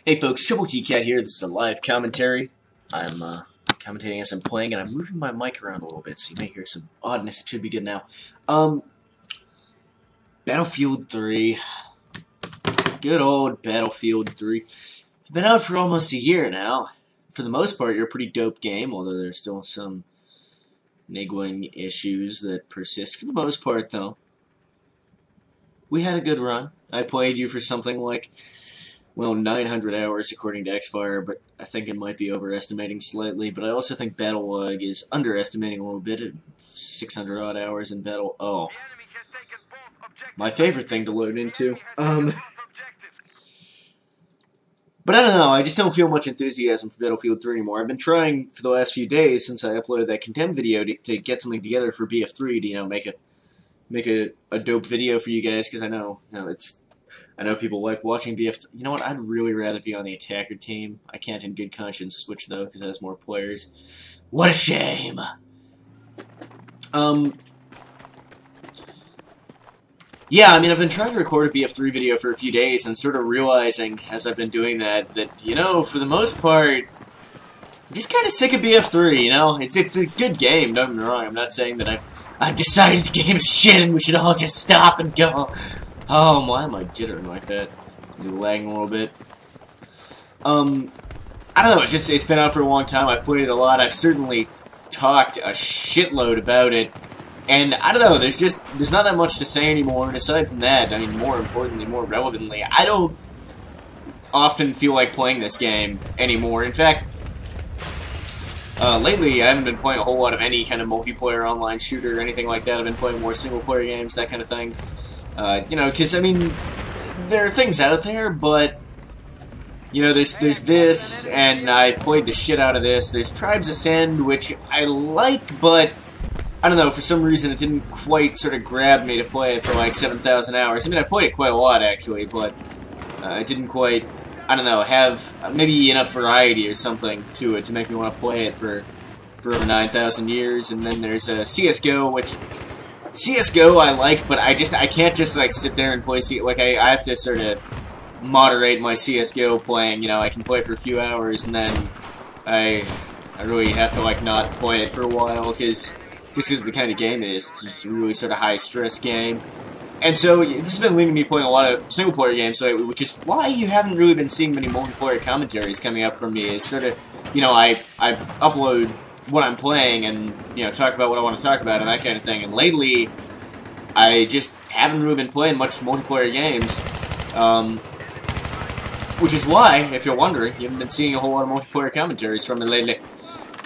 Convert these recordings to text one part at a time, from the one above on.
Hey folks, Troubletcat here. This is a live commentary. I'm commentating as I'm playing, and I'm moving my mic around a little bit, so you may hear some oddness. It should be good now. Battlefield 3. Good old Battlefield 3. It's been out for almost a year now. For the most part, you're a pretty dope game, although there's still some niggling issues that persist. For the most part, though, we had a good run. I played you for something like, well, 900 hours according to Xfire, but I think it might be overestimating slightly. But I also think Battlelog is underestimating a little bit at 600 odd hours in Battle. Oh, my favorite thing to load into. But I don't know, I just don't feel much enthusiasm for Battlefield 3 anymore. I've been trying for the last few days since I uploaded that Contempt video to get something together for BF3 to, you know, make a dope video for you guys, because I know people like watching BF3. You know what, I'd really rather be on the attacker team. I can't in good conscience switch though, because it has more players. What a shame! Yeah, I mean, I've been trying to record a BF3 video for a few days and sort of realizing, as I've been doing that, you know, for the most part, I'm just kind of sick of BF3, you know? It's a good game, don't get me wrong. I'm not saying that I've decided the game is shit and we should all just stop and go. Oh, why am I jittering like that? I'm lagging a little bit. I don't know, it's been out for a long time. I've played it a lot. I've certainly talked a shitload about it. And, I don't know, there's not that much to say anymore, and aside from that, I mean, more importantly, more relevantly, I don't often feel like playing this game anymore. In fact, lately, I haven't been playing a whole lot of any kind of multiplayer online shooter or anything like that. I've been playing more single-player games, that kind of thing. You know, because, I mean, there are things out there, but, you know, there's this, and I played the shit out of this. There's Tribes Ascend, which I like, but I don't know, for some reason it didn't quite sort of grab me to play it for like 7,000 hours. I mean, I played it quite a lot, actually, but it didn't quite, I don't know, have maybe enough variety or something to it to make me want to play it for over 9,000 years. And then there's CSGO, which CSGO I like, but I can't just like sit there and play like I have to sort of moderate my CSGO playing. You know, I can play for a few hours and then I really have to like not play it for a while, because just because the kind of game it is, it's just a really sort of high-stress game. And so, this has been leading me playing a lot of single-player games, so, which is why you haven't really been seeing many multiplayer commentaries coming up from me. Is sort of, you know, I upload what I'm playing and, you know, talk about what I want to talk about and that kind of thing. And lately, I just haven't really been playing much multiplayer games. Which is why, if you're wondering, you haven't been seeing a whole lot of multiplayer commentaries from me lately.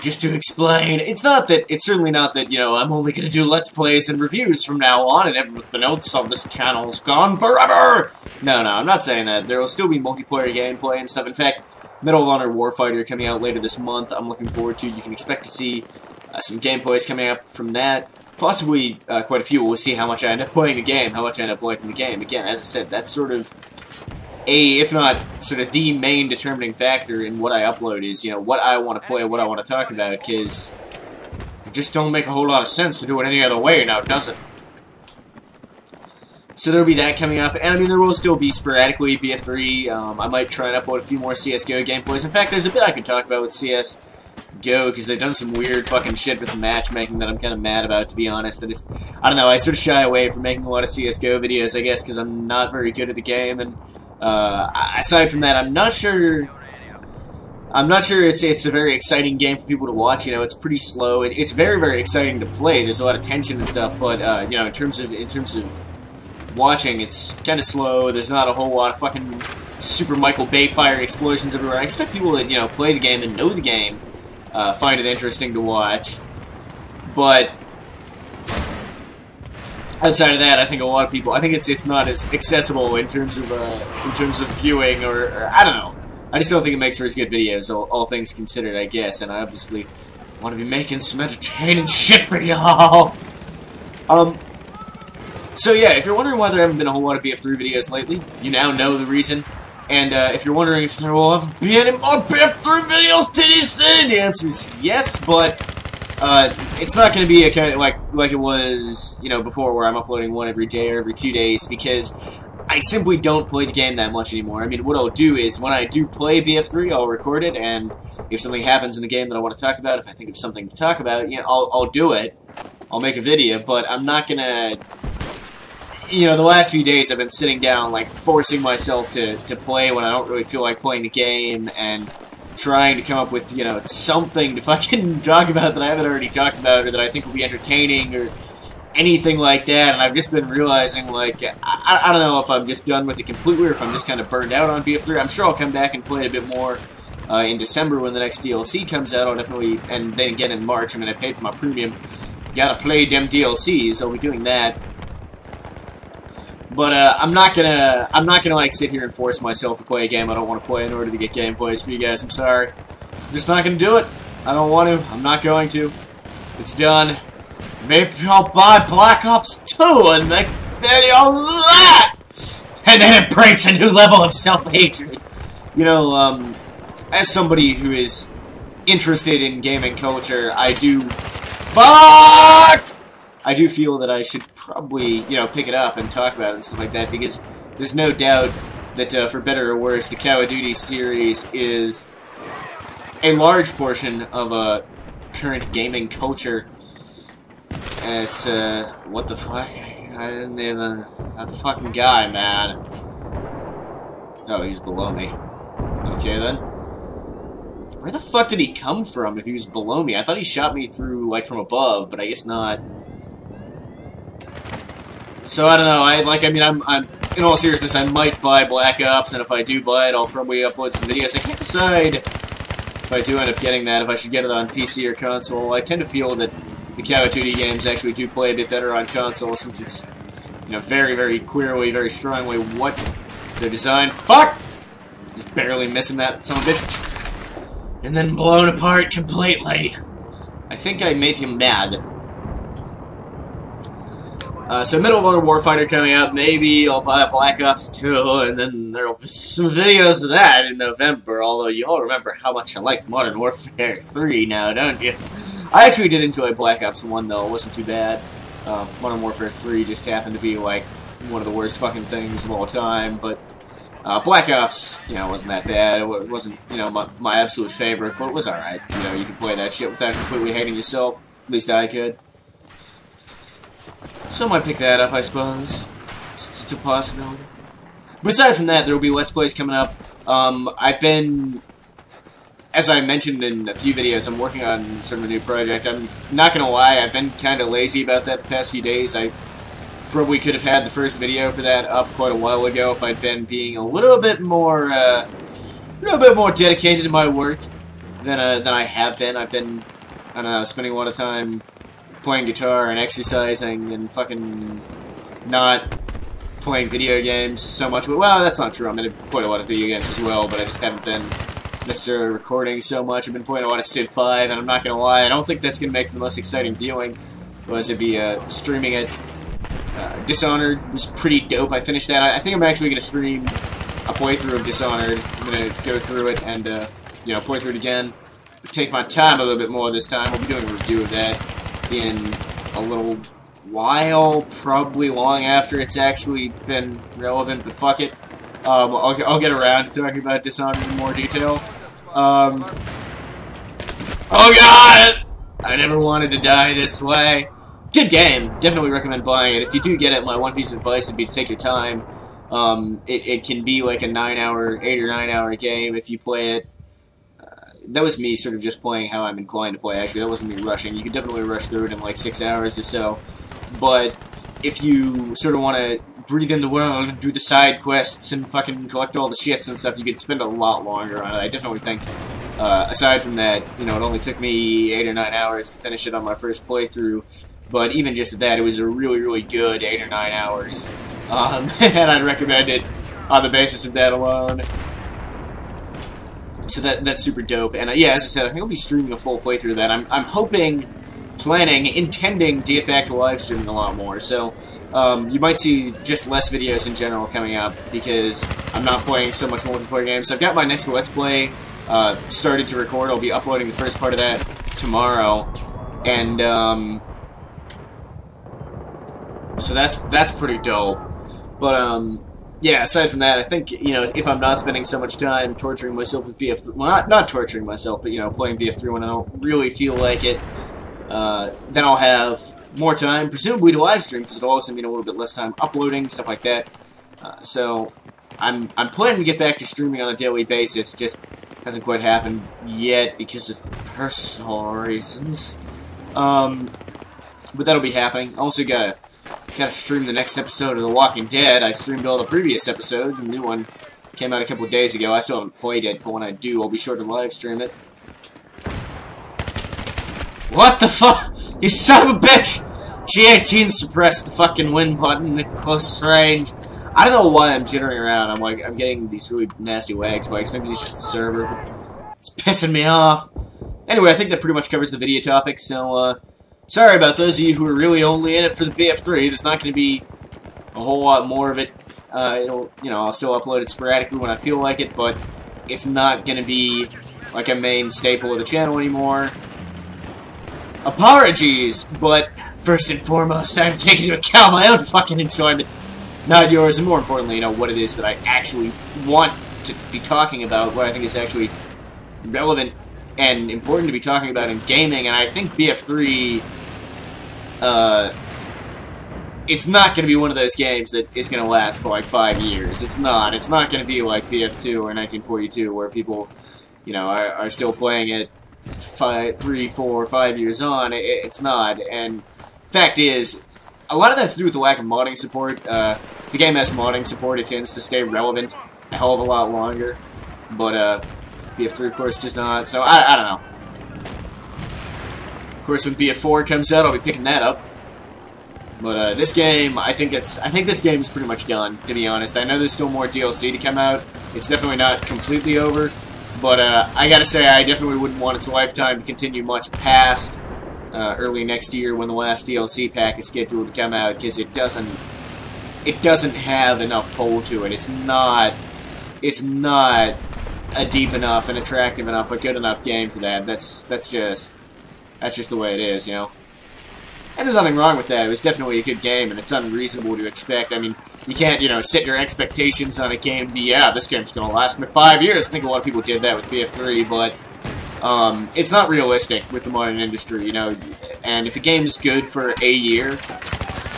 Just to explain, it's certainly not that, you know, I'm only gonna do Let's Plays and reviews from now on and everything else on this channel's gone forever! No, I'm not saying that. There will still be multiplayer gameplay and stuff. In fact, Medal of Honor Warfighter coming out later this month, I'm looking forward to. You can expect to see some gameplays coming up from that. Possibly quite a few. We'll see how much I end up playing the game, how much I end up liking the game. Again, as I said, that's sort of if not sort of the main determining factor in what I upload is, you know, what I want to play, what I want to talk about, because it just don't make a whole lot of sense to do it any other way now, does it? So there'll be that coming up, and I mean, there will still be sporadically BF3. I might try and upload a few more CSGO gameplays. In fact, there's a bit I could talk about with CSGO, because they've done some weird fucking shit with the matchmaking that I'm kind of mad about, to be honest. I don't know, I sort of shy away from making a lot of CSGO videos, I guess, because I'm not very good at the game, and aside from that, I'm not sure it's a very exciting game for people to watch. You know, it's pretty slow. It's very, very exciting to play. There's a lot of tension and stuff, but you know, in terms of watching, it's kind of slow. There's not a whole lot of fucking super Michael Bay fire explosions everywhere. I expect people that, you know, play the game and know the game find it interesting to watch, but outside of that, I think a lot of people, I think it's not as accessible in terms of viewing, or I don't know. I just don't think it makes for as good videos, all things considered, I guess. And I obviously want to be making some entertaining shit for y'all. So yeah, if you're wondering why there haven't been a whole lot of BF3 videos lately, you now know the reason. And if you're wondering if there will ever be any more BF3 videos, did he say? The answer is yes, but it's not going to be a kind of like it was, you know, before, where I'm uploading one every day or every 2 days, because I simply don't play the game that much anymore. I mean, what I'll do is, when I do play BF3, I'll record it, and if something happens in the game that I want to talk about, if I think of something to talk about, you know, I'll do it. I'll make a video, but I'm not gonna... You know, the last few days I've been sitting down, like, forcing myself to play when I don't really feel like playing the game, and trying to come up with, you know, something to fucking talk about that I haven't already talked about, or that I think will be entertaining, or anything like that, and I've just been realizing, like, I don't know if I'm just done with it completely, or if I'm just kind of burned out on BF3. I'm sure I'll come back and play it a bit more in December when the next DLC comes out. I'll definitely, and then again in March. I mean, I paid for my premium. Gotta play them DLCs. I'll be doing that. But I'm not gonna like sit here and force myself to play a game I don't want to play in order to get gameplays for you guys. I'm sorry. I'm just not gonna do it. I don't want to. I'm not going to. It's done. Maybe I'll buy Black Ops 2 and make videos of that! And then embrace a new level of self-hatred. You know, as somebody who is interested in gaming culture, I do... Fuck! I do feel that I should probably, you know, pick it up and talk about it and stuff like that, because there's no doubt that, for better or worse, the Call of Duty series is a large portion of current gaming culture. It's, what the fuck? I didn't even... That fucking guy, man. Oh, he's below me. Okay, then. Where the fuck did he come from if he was below me? I thought he shot me through, like, from above, but I guess not. So, I don't know. I mean, I'm... In all seriousness, I might buy Black Ops, and if I do buy it, I'll probably upload some videos. I can't decide if I do end up getting that, if I should get it on PC or console. I tend to feel that the Call of Duty games actually do play a bit better on console, since it's, you know, very, very clearly, very strongly what they're designed. Fuck! Just barely missing that son of a bitch. And then blown apart completely. I think I made him mad. So Medal of Honor Warfighter coming out. Maybe I'll buy Black Ops 2, and then there'll be some videos of that in November. Although you all remember how much I like Modern Warfare 3 now, don't you? I actually did enjoy Black Ops 1, though. It wasn't too bad. Modern Warfare 3 just happened to be, like, one of the worst fucking things of all time. But Black Ops, you know, wasn't that bad. It wasn't, you know, my absolute favorite, but it was alright. You know, you could play that shit without completely hating yourself. At least I could. So I might pick that up, I suppose. It's a possibility. But aside from that, there will be Let's Plays coming up. I've been... As I mentioned in a few videos, I'm working on sort of a new project. I'm not gonna lie, I've been kind of lazy about that the past few days. I probably could have had the first video for that up quite a while ago if I'd been being a little bit more dedicated to my work than I have been. I've been, I don't know, spending a lot of time playing guitar and exercising and fucking not playing video games so much. Well, that's not true. I'm into quite a lot of video games as well, but I just haven't been necessarily recording so much. I've been playing a lot of Civ 5, and I'm not gonna lie, I don't think that's gonna make for the most exciting viewing. Otherwise, it'd be streaming it. Dishonored was pretty dope. I finished that. I think I'm actually gonna stream a playthrough of Dishonored. I'm gonna go through it and you know, play through it again. Take my time a little bit more this time. We'll be doing a review of that in a little while, probably long after it's actually been relevant, but fuck it. I'll get around to talking about Dishonored in more detail. Oh god! I never wanted to die this way. Good game. Definitely recommend buying it. If you do get it, my one piece of advice would be to take your time. It can be like a 8 or 9 hour game if you play it. That was me sort of just playing how I'm inclined to play, actually. That wasn't me rushing. You could definitely rush through it in like 6 hours or so. But if you sort of want to breathe in the world and do the side quests and fucking collect all the shits and stuff, you could spend a lot longer on it. I definitely think, aside from that, you know, it only took me 8 or 9 hours to finish it on my first playthrough. But even just at that, it was a really, really good 8 or 9 hours. And I'd recommend it on the basis of that alone. So that's super dope. And yeah, as I said, I think I'll be streaming a full playthrough of that. I'm hoping, planning, intending to get back to live streaming a lot more. So you might see just less videos in general coming up because I'm not playing so much multiplayer games. So I've got my next Let's Play started to record. I'll be uploading the first part of that tomorrow. And so that's pretty dope. But yeah, aside from that, I think, you know, if I'm not spending so much time torturing myself with BF3, well, not torturing myself, but, you know, playing BF3 when I don't really feel like it, then I'll have more time, presumably to live stream, because it'll also mean a little bit less time uploading, stuff like that. So, I'm planning to get back to streaming on a daily basis, just hasn't quite happened yet because of personal reasons. But that'll be happening. Also gotta stream the next episode of The Walking Dead. I streamed all the previous episodes, and the new one came out a couple of days ago. I still haven't played it, but when I do, I'll be sure to live stream it. What the fuck? You son of a bitch! G18 suppressed the fucking win button at close range. I don't know why I'm jittering around. I'm getting these really nasty lag spikes. Maybe it's just the server. It's pissing me off. Anyway, I think that pretty much covers the video topic, so, sorry about those of you who are really only in it for the BF3. There's not going to be a whole lot more of it. It'll, you know, I'll still upload it sporadically when I feel like it, but it's not going to be like a main staple of the channel anymore. Apologies, but first and foremost, I have to take into account my own fucking enjoyment, not yours, and more importantly, you know, what it is that I actually want to be talking about, what I think is actually relevant and important to be talking about in gaming, and I think BF3, it's not going to be one of those games that is going to last for like 5 years. It's not. It's not going to be like BF2 or 1942, where people, you know, are still playing it 3, 4, 5 years on. It's not, and fact is, a lot of that's to do with the lack of modding support. If the game has modding support, it tends to stay relevant a hell of a lot longer, but, BF3, of course, does not, so I don't know. Of course, when BF4 comes out, I'll be picking that up. But, this game, I think this game is pretty much done, to be honest. I know there's still more DLC to come out. It's definitely not completely over. But, I gotta say, I definitely wouldn't want its lifetime to continue much past, early next year when the last DLC pack is scheduled to come out, because it doesn't have enough pull to it. It's not a deep enough, an attractive enough, a good enough game for that. That's just the way it is, you know. And there's nothing wrong with that. It was definitely a good game, and it's unreasonable to expect. I mean, you can't, you know, set your expectations on a game and be, yeah, this game's gonna last me 5 years. I think a lot of people did that with BF3, but it's not realistic with the modern industry, you know. And if a game's good for a year,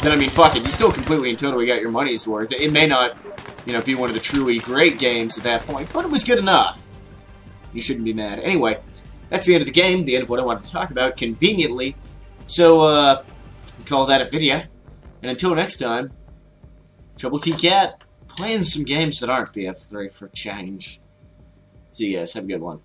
then, I mean, fuck it, you still completely and totally got your money's worth. It may not, you know, be one of the truly great games at that point, but it was good enough. You shouldn't be mad. Anyway, that's the end of the game, the end of what I wanted to talk about, conveniently. So, we call that a video. And until next time, Troubletcat, playing some games that aren't BF3 for change. See you guys, have a good one.